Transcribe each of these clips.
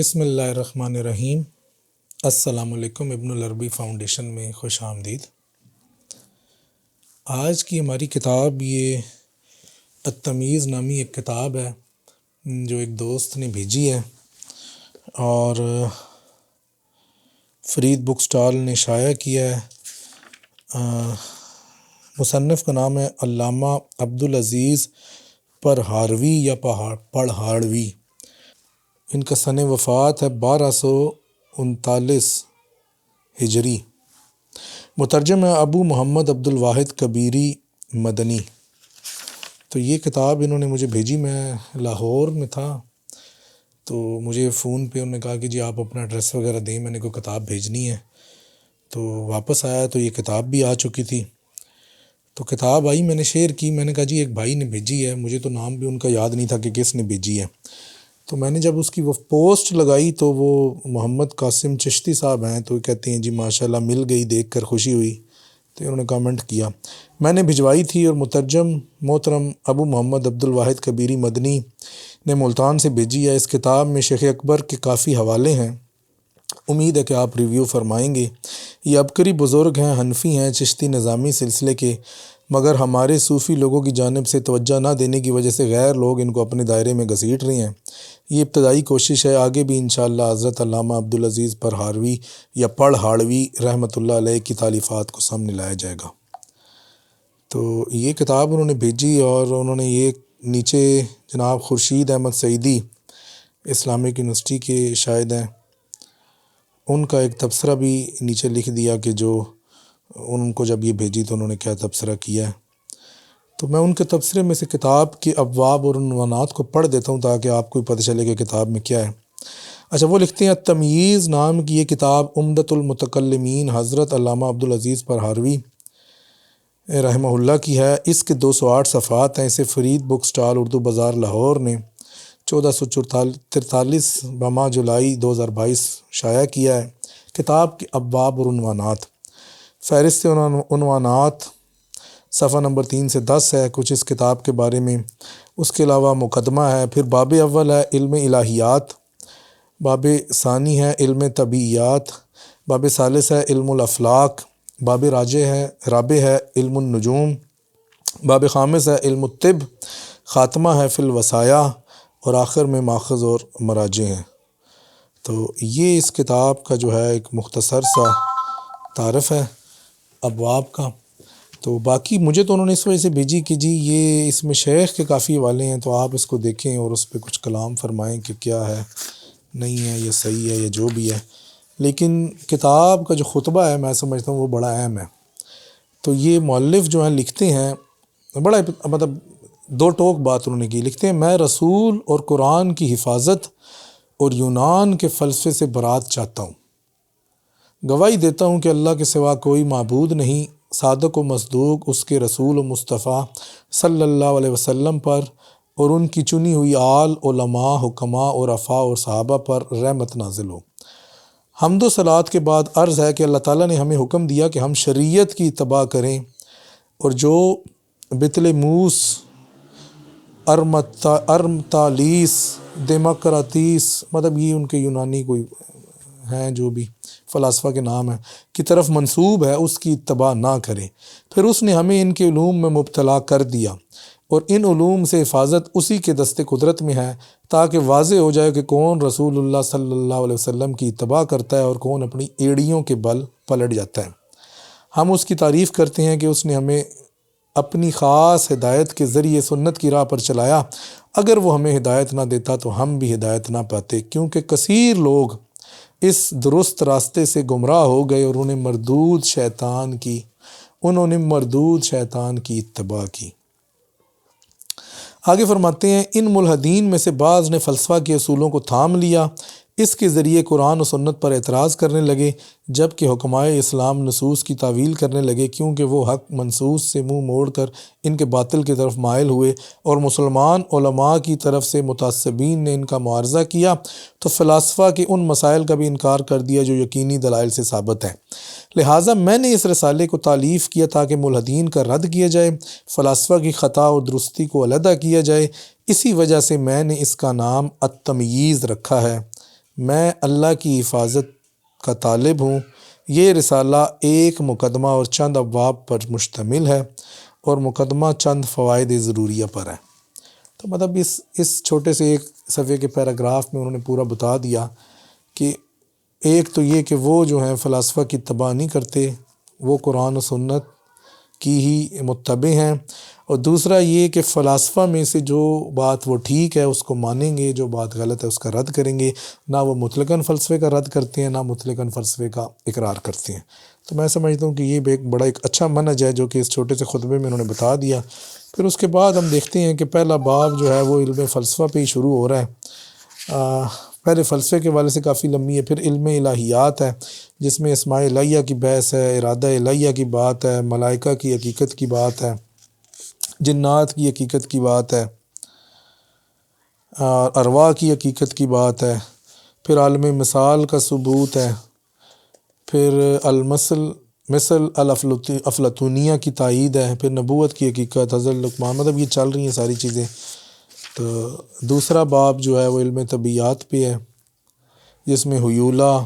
بسم اللہ الرحمن الرحیم۔ السلام علیکم۔ ابن العربی فاؤنڈیشن میں خوش آمدید۔ آج کی ہماری کتاب یہ التمیز نامی ایک کتاب ہے جو ایک دوست نے بھیجی ہے اور فرید بک سٹال نے شائع کیا ہے۔ مصنف کا نام ہے علامہ عبدالعزیز پرہاروی یا پڑھاڑوی۔ ان کا سن وفات ہے 1239 ہجری۔ مترجم ہے ابو محمد عبد الواحد کبیری مدنی۔ تو یہ کتاب انہوں نے مجھے بھیجی، میں لاہور میں تھا تو مجھے فون پہ انہوں نے کہا کہ جی آپ اپنا ایڈریس وغیرہ دیں، میں نے کوئی کتاب بھیجنی ہے۔ تو واپس آیا تو یہ کتاب بھی آ چکی تھی۔ تو کتاب آئی، میں نے شیئر کی، میں نے کہا جی ایک بھائی نے بھیجی ہے، مجھے تو نام بھی ان کا یاد نہیں تھا کہ کس نے بھیجی ہے۔ تو میں نے جب اس کی وہ پوسٹ لگائی تو وہ محمد قاسم چشتی صاحب ہیں، تو کہتے ہیں جی ماشاءاللہ مل گئی، دیکھ کر خوشی ہوئی۔ تو انہوں نے کامنٹ کیا، میں نے بھجوائی تھی اور مترجم محترم ابو محمد عبد الواحد کبیری مدنی نے ملتان سے بھیجی ہے۔ اس کتاب میں شیخ اکبر کے کافی حوالے ہیں، امید ہے کہ آپ ریویو فرمائیں گے۔ یہ عبقری بزرگ ہیں، حنفی ہیں، چشتی نظامی سلسلے کے، مگر ہمارے صوفی لوگوں کی جانب سے توجہ نہ دینے کی وجہ سے غیر لوگ ان کو اپنے دائرے میں گھسیٹ رہے ہیں۔ یہ ابتدائی کوشش ہے، آگے بھی انشاءاللہ حضرت علامہ عبدالعزیز پرہاروی یا پڑھاڑوی رحمۃ اللہ علیہ کی تالیفات کو سامنے لایا جائے گا۔ تو یہ کتاب انہوں نے بھیجی اور انہوں نے یہ نیچے جناب خورشید احمد سعیدی اسلامک یونیورسٹی کے شاہد ہیں، ان کا ایک تبصرہ بھی نیچے لکھ دیا کہ جو ان کو جب یہ بھیجی تو انہوں نے کیا تبصرہ کیا ہے۔ تو میں ان کے تبصرے میں سے کتاب کے ابواب اور عنوانات کو پڑھ دیتا ہوں تاکہ آپ کو پتہ چلے کہ کتاب میں کیا ہے۔ اچھا، وہ لکھتے ہیں التمیز نام کی یہ کتاب عمدۃ المتکلمین حضرت علامہ عبدالعزیز پرہاروی رحمہ اللہ کی ہے۔ اس کے 208 صفحات ہیں۔ اسے فرید بک سٹال اردو بازار لاہور نے 1443 بامہ جولائی 2022 شائع کیا ہے۔ کتاب کے ابواب اور عنوانات، فہرست عنوانات صفحہ نمبر 3 سے 10 ہے کچھ اس کتاب کے بارے میں۔ اس کے علاوہ مقدمہ ہے، پھر باب اول ہے علم الہیات، باب ثانی ہے علم طبیعیات، باب ثالث ہے علم الافلاک، باب رابع ہے علم النجوم، باب خامس ہے علم الطب، خاتمہ ہے فی الوصایا، اور آخر میں ماخذ اور مراجع ہیں۔ تو یہ اس کتاب کا جو ہے ایک مختصر سا تعارف ہے ابواب کا۔ تو باقی مجھے تو انہوں نے اس وجہ سے بھیجی کہ جی یہ اس میں شیخ کے کافی حوالے ہیں، تو آپ اس کو دیکھیں اور اس پہ کچھ کلام فرمائیں کہ کیا ہے، نہیں ہے، یہ صحیح ہے، یہ جو بھی ہے۔ لیکن کتاب کا جو خطبہ ہے میں سمجھتا ہوں وہ بڑا اہم ہے۔ تو یہ مؤلف جو ہیں لکھتے ہیں، بڑا مطلب دو ٹوک بات انہوں نے کی، لکھتے ہیں میں رسول اور قرآن کی حفاظت اور یونان کے فلسفے سے برات چاہتا ہوں۔ گواہی دیتا ہوں کہ اللہ کے سوا کوئی معبود نہیں، صادق و مصدوق اس کے رسول و مصطفیٰ صلی اللہ علیہ وسلم پر اور ان کی چنی ہوئی آل، علماء، حکماء اور افاء اور صحابہ پر رحمت نازل ہو۔ حمد و صلوات کے بعد عرض ہے کہ اللہ تعالیٰ نے ہمیں حکم دیا کہ ہم شریعت کی اتباع کریں، اور جو بطلموس، ارمتالیس، دیموکراتیس، مطلب یہ ان کے یونانی کوئی ہیں جو بھی فلاسفہ کے نام ہیں، کی طرف منسوب ہے، اس کی اتباع نہ کرے۔ پھر اس نے ہمیں ان کے علوم میں مبتلا کر دیا، اور ان علوم سے حفاظت اسی کے دست قدرت میں ہے تاکہ واضح ہو جائے کہ کون رسول اللہ صلی اللہ علیہ وسلم کی اتباع کرتا ہے اور کون اپنی ایڑیوں کے بل پلٹ جاتا ہے۔ ہم اس کی تعریف کرتے ہیں کہ اس نے ہمیں اپنی خاص ہدایت کے ذریعے سنت کی راہ پر چلایا، اگر وہ ہمیں ہدایت نہ دیتا تو ہم بھی ہدایت نہ پاتے، کیونکہ کثیر لوگ اس درست راستے سے گمراہ ہو گئے اور انہوں نے مردود شیطان کی اتباع کی۔ آگے فرماتے ہیں ان ملحدین میں سے بعض نے فلسفہ کے اصولوں کو تھام لیا، اس کے ذریعے قرآن و سنت پر اعتراض کرنے لگے، جبکہ حکمائے اسلام نصوص کی تعویل کرنے لگے، کیونکہ وہ حق منصوص سے منہ موڑ کر ان کے باطل کی طرف مائل ہوئے، اور مسلمان علماء کی طرف سے متعصبین نے ان کا معارضہ کیا تو فلاسفہ کے ان مسائل کا بھی انکار کر دیا جو یقینی دلائل سے ثابت ہیں۔ لہٰذا میں نے اس رسالے کو تالیف کیا تاکہ ملحدین کا رد کیا جائے، فلاسفہ کی خطا اور درستی کو علیحدہ کیا جائے۔ اسی وجہ سے میں نے اس کا نام التمیز رکھا ہے۔ میں اللہ کی حفاظت کا طالب ہوں۔ یہ رسالہ ایک مقدمہ اور چند ابواب پر مشتمل ہے، اور مقدمہ چند فوائد ضروریہ پر ہے۔ تو مطلب اس چھوٹے سے ایک صفحے کے پیراگراف میں انہوں نے پورا بتا دیا کہ ایک تو یہ کہ وہ جو ہیں فلاسفہ کی اتباع نہیں کرتے، وہ قرآن و سنت کی ہی متبع ہیں، اور دوسرا یہ کہ فلاسفہ میں سے جو بات وہ ٹھیک ہے اس کو مانیں گے، جو بات غلط ہے اس کا رد کریں گے، نہ وہ مطلقاً فلسفے کا رد کرتے ہیں، نہ مطلقاً فلسفے کا اقرار کرتے ہیں۔ تو میں سمجھتا ہوں کہ یہ ایک بڑا ایک اچھا منہج ہے جو کہ اس چھوٹے سے خطبے میں انہوں نے بتا دیا۔ پھر اس کے بعد ہم دیکھتے ہیں کہ پہلا باب جو ہے وہ علم فلسفہ پہ ہی شروع ہو رہا ہے۔ پہلے فلسفے کے والے سے کافی لمبی ہے، پھر علم الہیات ہے جس میں اسماء الہیہ کی بحث ہے، ارادہ الہیہ کی بات ہے، ملائکہ کی حقیقت کی بات ہے، جنات کی حقیقت کی بات ہے، ارواح کی حقیقت کی بات ہے، پھر عالم مثال کا ثبوت ہے، پھر مثل الافلاطونیہ کی تائید ہے، پھر نبوت کی حقیقت، حضرت لقمان، مطلب یہ چل رہی ہیں ساری چیزیں۔ تو دوسرا باب جو ہے وہ علم طبیعیات پہ ہے جس میں حیولہ،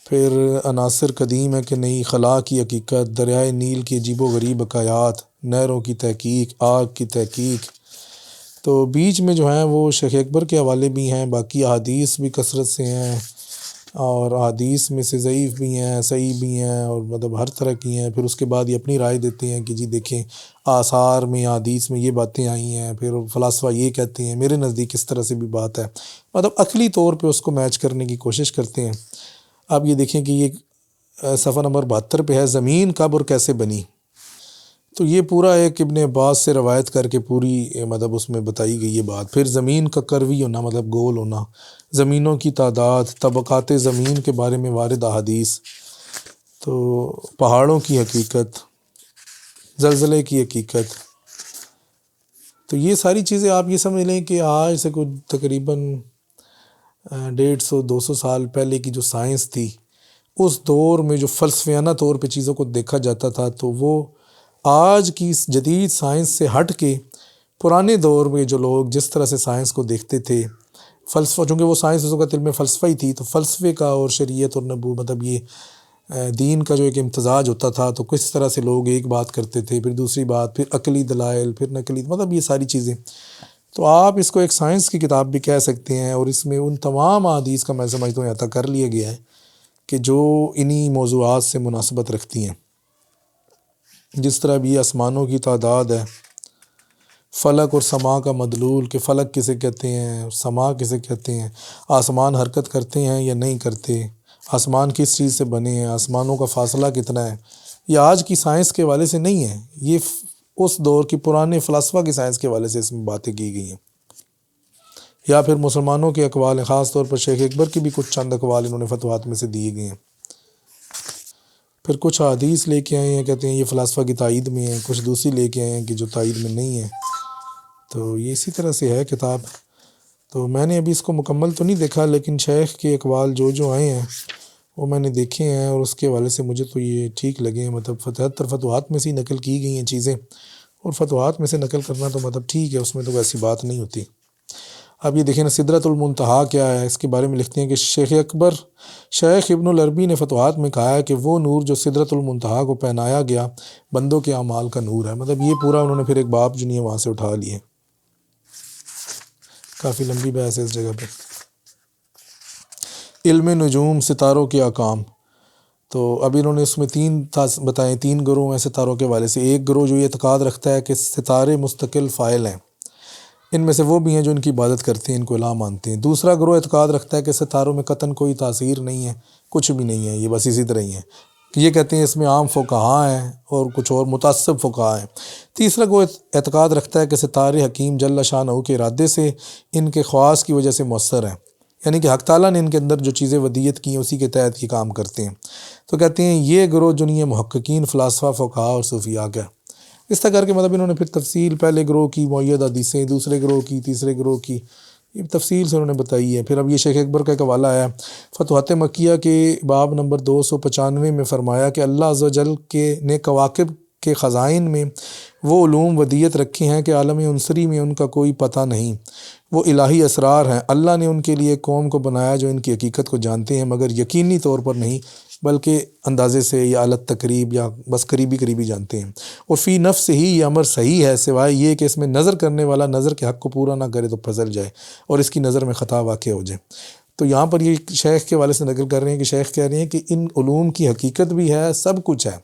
پھر عناصر قدیم ہے کہ نہیں، خلا کی حقیقت، دریائے نیل کی عجیب و غریب حکایات، نہروں کی تحقیق، آگ کی تحقیق۔ تو بیچ میں جو ہیں وہ شیخ اکبر کے حوالے بھی ہیں، باقی احادیث بھی کثرت سے ہیں، اور احادیث میں سے ضعیف بھی ہیں، صحیح بھی ہیں، اور مطلب ہر طرح کی ہیں۔ پھر اس کے بعد یہ اپنی رائے دیتے ہیں کہ جی دیکھیں آثار میں، احادیث میں یہ باتیں آئی ہیں، پھر فلاسفہ یہ کہتے ہیں، میرے نزدیک اس طرح سے بھی بات ہے، مطلب عقلی طور پہ اس کو میچ کرنے کی کوشش کرتے ہیں۔ اب یہ دیکھیں کہ یہ صفحہ نمبر 72 پہ ہے، زمین کب اور کیسے بنی۔ تو یہ پورا ایک ابن عباس سے روایت کر کے پوری مطلب اس میں بتائی گئی یہ بات۔ پھر زمین کا کروی ہونا مطلب گول ہونا، زمینوں کی تعداد، طبقات زمین کے بارے میں وارد احادیث، تو پہاڑوں کی حقیقت، زلزلے کی حقیقت۔ تو یہ ساری چیزیں آپ یہ سمجھ لیں کہ آج سے کچھ تقریباً 150-200 سال پہلے کی جو سائنس تھی، اس دور میں جو فلسفیانہ طور پہ چیزوں کو دیکھا جاتا تھا، تو وہ آج کی جدید سائنس سے ہٹ کے پرانے دور میں جو لوگ جس طرح سے سائنس کو دیکھتے تھے، فلسفہ، چونکہ وہ سائنس اس وقت علم فلسفہ ہی تھی، تو فلسفے کا اور شریعت اور نبوت مطلب یہ دین کا جو ایک امتزاج ہوتا تھا، تو کس طرح سے لوگ ایک بات کرتے تھے، پھر دوسری بات، پھر عقلی دلائل، پھر نقلی، مطلب یہ ساری چیزیں۔ تو آپ اس کو ایک سائنس کی کتاب بھی کہہ سکتے ہیں، اور اس میں ان تمام احادیث کا میں سمجھتا ہوں احاطہ کر لیا گیا ہے کہ جو انہی موضوعات سے مناسبت رکھتی ہیں، جس طرح بھی آسمانوں کی تعداد ہے، فلک اور سما کا مدلول کہ فلک کسے کہتے ہیں، سما کسے کہتے ہیں، آسمان حرکت کرتے ہیں یا نہیں کرتے، آسمان کس چیز سے بنے ہیں، آسمانوں کا فاصلہ کتنا ہے، یہ آج کی سائنس کے حوالے سے نہیں ہے، یہ اس دور کی پرانے فلسفہ کی سائنس کے حوالے سے اس میں باتیں کی گئی ہیں۔ یا پھر مسلمانوں کے اقوال ہیں، خاص طور پر شیخ اکبر کی بھی کچھ چند اقوال انہوں نے فتوحات میں سے دیے گئے ہیں۔ پھر کچھ حدیث لے کے آئے ہیں، کہتے ہیں یہ فلسفہ کی تائید میں ہیں، کچھ دوسری لے کے آئے ہیں کہ جو تائید میں نہیں ہے۔ تو یہ اسی طرح سے ہے کتاب۔ تو میں نے ابھی اس کو مکمل تو نہیں دیکھا، لیکن شیخ کے اقوال جو آئے ہیں وہ میں نے دیکھے ہیں، اور اس کے حوالے سے مجھے تو یہ ٹھیک لگے ہیں۔ مطلب 77 فتوحات میں سے نقل کی گئی ہیں چیزیں، اور فتوحات میں سے نقل کرنا تو مطلب ٹھیک ہے، اس میں تو ایسی بات نہیں ہوتی۔ اب یہ دیکھیں نا سدرۃ المنتہا کیا ہے، اس کے بارے میں لکھتے ہیں کہ شیخ ابن العربی نے فتوحات میں کہا ہے کہ وہ نور جو سدرۃ المنتہا کو پہنایا گیا بندوں کے اعمال کا نور ہے۔ مطلب یہ پورا انہوں نے پھر ایک باب جو نہیں ہے وہاں سے اٹھا لیے۔ کافی لمبی بحث ہے اس جگہ پہ۔ علم نجوم، ستاروں کے احکام۔ تو ابھی انہوں نے اس میں 3 بتائیں، 3 گروہ ہیں ستاروں کے حوالے سے۔ ایک گروہ جو یہ اعتقاد رکھتا ہے کہ ستارے مستقل فاعل ہیں، ان میں سے وہ بھی ہیں جو ان کی عبادت کرتے ہیں، ان کو الہ مانتے ہیں۔ دوسرا گروہ اعتقاد رکھتا ہے کہ ستاروں میں قطعاً کوئی تاثیر نہیں ہے، کچھ بھی نہیں ہے، یہ بس اسی طرح ہی ہیں۔ یہ کہتے ہیں اس میں عام فقہا ہیں اور کچھ اور متعصب فقہا ہیں۔ تیسرا گروہ اعتقاد رکھتا ہے کہ ستارے حکیم جل شانہ کے ارادے سے، ان کے خواص کی وجہ سے مؤثر ہیں، یعنی کہ حق تعالیٰ نے ان کے اندر جو چیزیں ودیت کی ہیں اسی کے تحت یہ کام کرتے ہیں۔ تو کہتے ہیں یہ گروہ جو نہیں ہے محققین، فلاسفہ، فقہا اور صوفیاء کا ہے۔ اس طرح کر کے مطلب انہوں نے پھر تفصیل پہلے گروہ کی مؤید حدیثیں، دوسرے گروہ کی، تیسرے گروہ کی، یہ تفصیل سے انہوں نے بتائی ہے۔ پھر اب یہ شیخ اکبر کا ایک حوالہ ہے فتوحات مکیہ کے باب نمبر 295 میں فرمایا کہ اللہ عز و جل نے کواکب کے خزائن میں وہ علوم ودیت رکھے ہیں کہ عالم عنصری میں ان کا کوئی پتہ نہیں، وہ الہی اسرار ہیں، اللہ نے ان کے لیے قوم کو بنایا جو ان کی حقیقت کو جانتے ہیں مگر یقینی طور پر نہیں بلکہ اندازے سے یا اعلیٰ تقریب یا بس قریبی جانتے ہیں۔ اور فی نفس ہی یہ امر صحیح ہے سوائے یہ کہ اس میں نظر کرنے والا نظر کے حق کو پورا نہ کرے تو پھنسل جائے اور اس کی نظر میں خطا واقع ہو جائے۔ تو یہاں پر یہ شیخ کے والے سے نقل کر رہے ہیں کہ شیخ کہہ رہے ہیں کہ ان علوم کی حقیقت بھی ہے، سب کچھ ہے،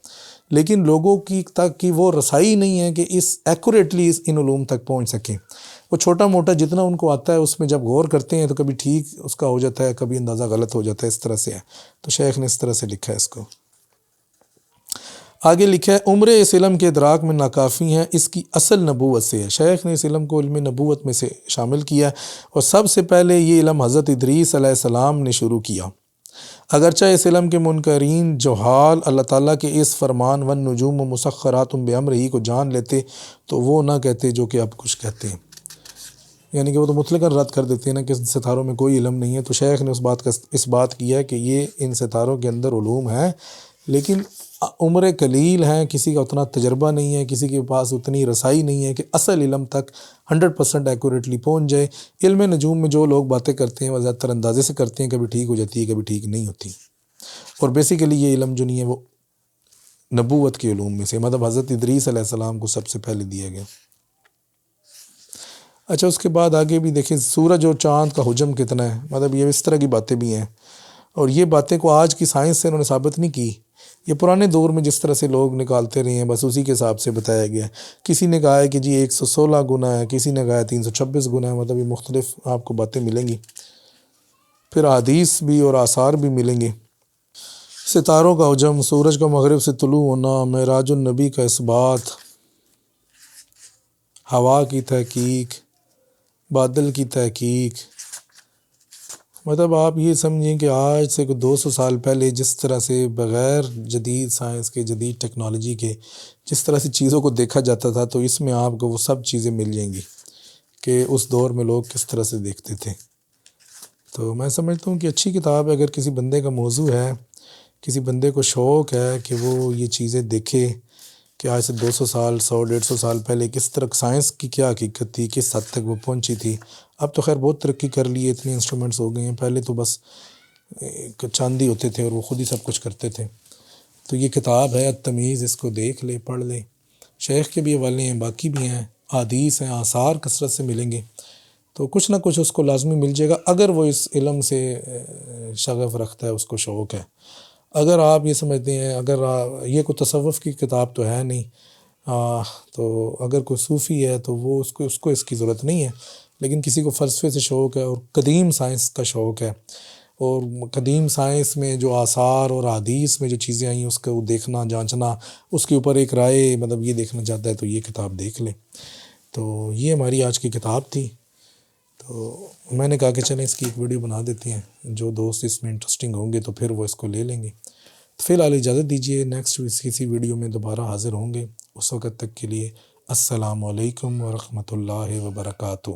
لیکن لوگوں کی تک کی وہ رسائی نہیں ہے کہ اس ایکوریٹلی ان علوم تک پہنچ سکیں۔ وہ چھوٹا موٹا جتنا ان کو آتا ہے اس میں جب غور کرتے ہیں تو کبھی ٹھیک اس کا ہو جاتا ہے، کبھی اندازہ غلط ہو جاتا ہے، اس طرح سے ہے۔ تو شیخ نے اس طرح سے لکھا ہے اس کو۔ آگے لکھا ہے عمر اس علم کے ادراک میں ناکافی ہیں، اس کی اصل نبوت سے ہے۔ شیخ نے اس علم کو علم نبوت میں سے شامل کیا اور سب سے پہلے یہ علم حضرت ادریس علیہ السلام نے شروع کیا۔ اگرچہ اس علم کے منکرین جہال اللہ تعالیٰ کے اس فرمان والنجوم مسخرات بامرہ کو جان لیتے تو وہ نہ کہتے جو کہ اب کچھ کہتے ہیں، یعنی کہ وہ تو مطلقاً رد کر دیتے ہیں نا کہ ستاروں میں کوئی علم نہیں ہے۔ تو شیخ نے اس بات کیا ہے کہ یہ ان ستاروں کے اندر علوم ہیں، لیکن عمر قلیل ہیں، کسی کا اتنا تجربہ نہیں ہے، کسی کے پاس اتنی رسائی نہیں ہے کہ اصل علم تک 100% ایکوریٹلی پہنچ جائے۔ علم نجوم میں جو لوگ باتیں کرتے ہیں وہ زیادہ تر اندازے سے کرتے ہیں، کبھی ٹھیک ہو جاتی ہے کبھی ٹھیک نہیں ہوتی، اور بیسیکلی یہ علم جو نہیں ہے وہ نبوت کے علوم میں سے، مطلب حضرت ادریس علیہ السلام کو سب سے پہلے دیا گیا۔ اچھا، اس کے بعد آگے بھی دیکھیں سورج اور چاند کا حجم کتنا ہے، مطلب یہ اس طرح کی باتیں بھی ہیں، اور یہ باتیں کو آج کی سائنس سے انہوں نے ثابت نہیں کی، یہ پرانے دور میں جس طرح سے لوگ نکالتے رہے ہیں بس اسی کے حساب سے بتایا گیا ہے۔ کسی نے کہا ہے کہ جی 116 گنا ہے، کسی نے کہا ہے 326 گنا ہے، مطلب یہ مختلف آپ کو باتیں ملیں گی، پھر حدیث بھی اور آثار بھی ملیں گے۔ ستاروں کا حجم، سورج کا مغرب سے طلوع ہونا، معراج النبی کا اثبات، ہوا کی تحقیق، بادل کی تحقیق، مطلب آپ یہ سمجھیں کہ آج سے 200 سال پہلے جس طرح سے بغیر جدید سائنس کے، جدید ٹیکنالوجی کے جس طرح سے چیزوں کو دیکھا جاتا تھا، تو اس میں آپ کو وہ سب چیزیں مل جائیں گی کہ اس دور میں لوگ کس طرح سے دیکھتے تھے۔ تو میں سمجھتا ہوں کہ اچھی کتاب ہے، اگر کسی بندے کا موضوع ہے، کسی بندے کو شوق ہے کہ وہ یہ چیزیں دیکھے کہ آج سے 200 سال 100-150 سال پہلے کس طرح سائنس کی کیا حقیقت تھی، کس حد تک وہ پہنچی تھی۔ اب تو خیر بہت ترقی کر لی ہے، اتنے انسٹرومنٹس ہو گئے ہیں، پہلے تو بس چاندی ہوتے تھے اور وہ خود ہی سب کچھ کرتے تھے۔ تو یہ کتاب ہے التمیز، اس کو دیکھ لے، پڑھ لے۔ شیخ کے بھی حوالے ہیں، باقی بھی ہیں، احادیث ہیں، آثار کثرت سے ملیں گے، تو کچھ نہ کچھ اس کو لازمی مل جائے گا اگر وہ اس علم سے شغف رکھتا ہے، اس کو شوق ہے۔ اگر آپ یہ سمجھتے ہیں، اگر یہ کوئی تصوف کی کتاب تو ہے نہیں، تو اگر کوئی صوفی ہے تو وہ اس کو اس کی ضرورت نہیں ہے، لیکن کسی کو فلسفے سے شوق ہے اور قدیم سائنس کا شوق ہے، اور قدیم سائنس میں جو آثار اور حدیث میں جو چیزیں آئیں اس کو دیکھنا، جانچنا، اس کے اوپر ایک رائے مطلب یہ دیکھنا چاہتا ہے تو یہ کتاب دیکھ لے۔ تو یہ ہماری آج کی کتاب تھی، تو میں نے کہا کہ چلیں اس کی ایک ویڈیو بنا دیتے ہیں، جو دوست اس میں انٹرسٹنگ ہوں گے تو پھر وہ اس کو لے لیں گے۔ تو فی الحال اجازت دیجیے، نیکسٹ کسی ویڈیو میں دوبارہ حاضر ہوں گے، اس وقت تک کے لیے السلام علیکم ورحمۃ اللہ وبرکاتہ۔